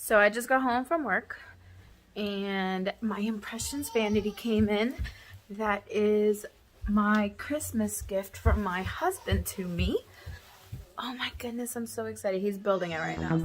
So I just got home from work and my Impressions Vanity came in. That is my Christmas gift from my husband to me. Oh my goodness, I'm so excited. He's building it right now.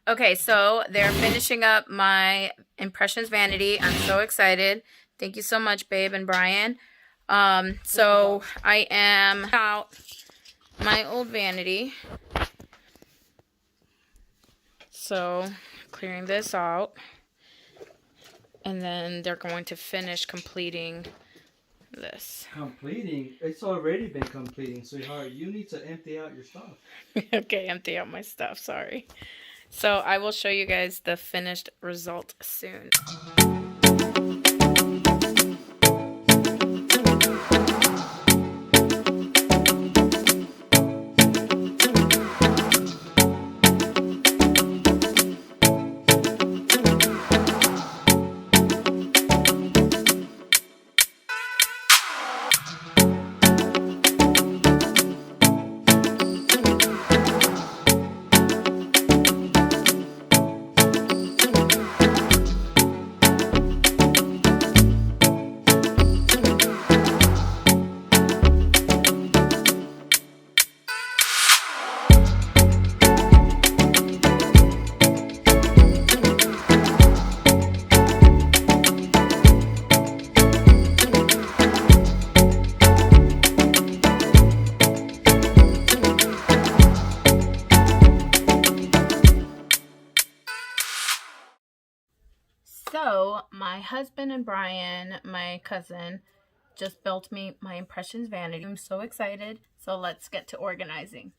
Okay, so they're finishing up my Impressions Vanity. I'm so excited. Thank you so much, babe and Brian. So I am out my old vanity. So clearing this out. And then they're going to finish completing this. Completing? It's already been completing, sweetheart. You need to empty out your stuff. Okay, empty out my stuff. Sorry. So I will show you guys the finished result soon. So my husband and Brian, my cousin, just built me my Impressions Vanity. I'm so excited. So let's get to organizing.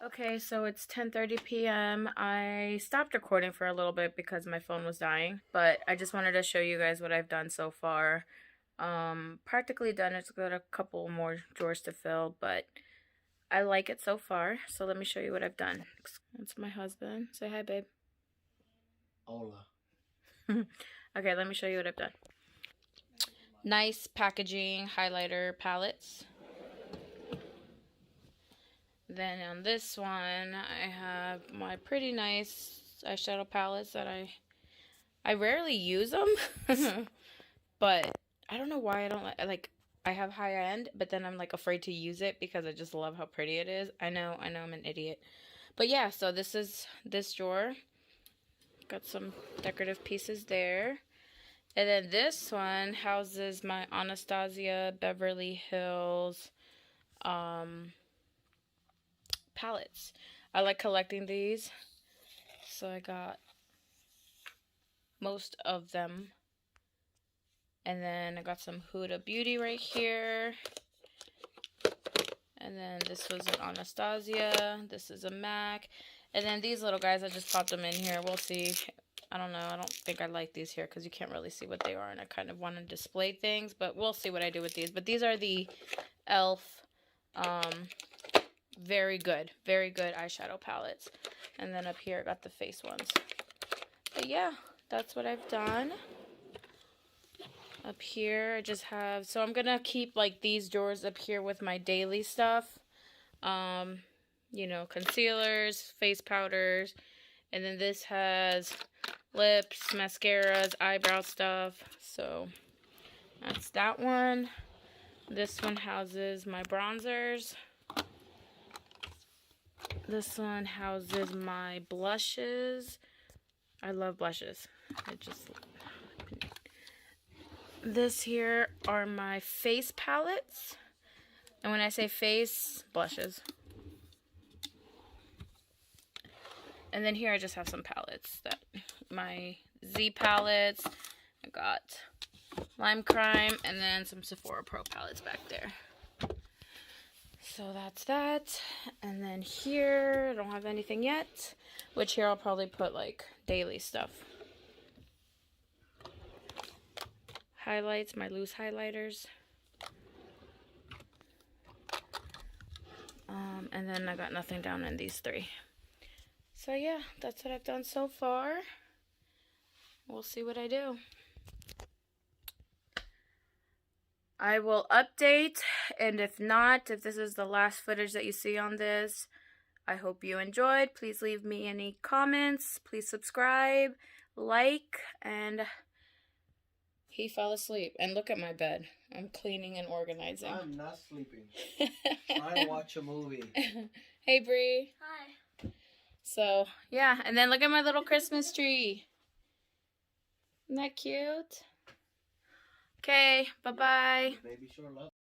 Okay, so it's 10:30 p.m. I stopped recording for a little bit because my phone was dying, but I just wanted to show you guys what I've done so far. Practically done. It's got a couple more drawers to fill, but I like it so far. So let me show you what I've done. That's my husband. Say hi, babe. Hola. Okay, let me show you what I've done. Nice packaging, highlighter palettes. Then on this one, I have my pretty nice eyeshadow palettes that I rarely use them, but I don't know why I don't like. I have high end, but then I'm like afraid to use it because I just love how pretty it is. I know I'm an idiot, but yeah. So this is this drawer. Got some decorative pieces there, and then this one houses my Anastasia Beverly Hills palettes. I like collecting these, so I got most of them. And then I got some Huda Beauty right here. And then this was an Anastasia. This is a MAC. And then these little guys, I just popped them in here. We'll see. I don't know. I don't think I like these here because you can't really see what they are. And I kind of want to display things. But we'll see what I do with these. But these are the e.l.f. Very good eyeshadow palettes. And then up here I got the face ones. But yeah, that's what I've done. Up here I just have, so I'm gonna keep like these drawers up here with my daily stuff. You know, concealers, face powders, and then this has lips, mascaras, eyebrow stuff. So that's that one. This one houses my bronzers. This one houses my blushes. I love blushes. This here are my face palettes. And when I say face, blushes. And then here I just have some palettes. That my Z palettes. I got Lime Crime and then some Sephora Pro palettes back there. So that's that. And then here, I don't have anything yet. Which here I'll probably put like daily stuff. Highlights, my loose highlighters. And then I got nothing down in these three. So yeah, that's what I've done so far. We'll see what I do. I will update, and if not, if this is the last footage that you see on this, I hope you enjoyed. Please leave me any comments. Please subscribe, like, and he fell asleep. And look at my bed. I'm cleaning and organizing. I'm not sleeping. Trying to watch a movie. Hey, Bree. Hi. So, yeah. And then look at my little Christmas tree. Isn't that cute? Okay, bye-bye. Baby sure loves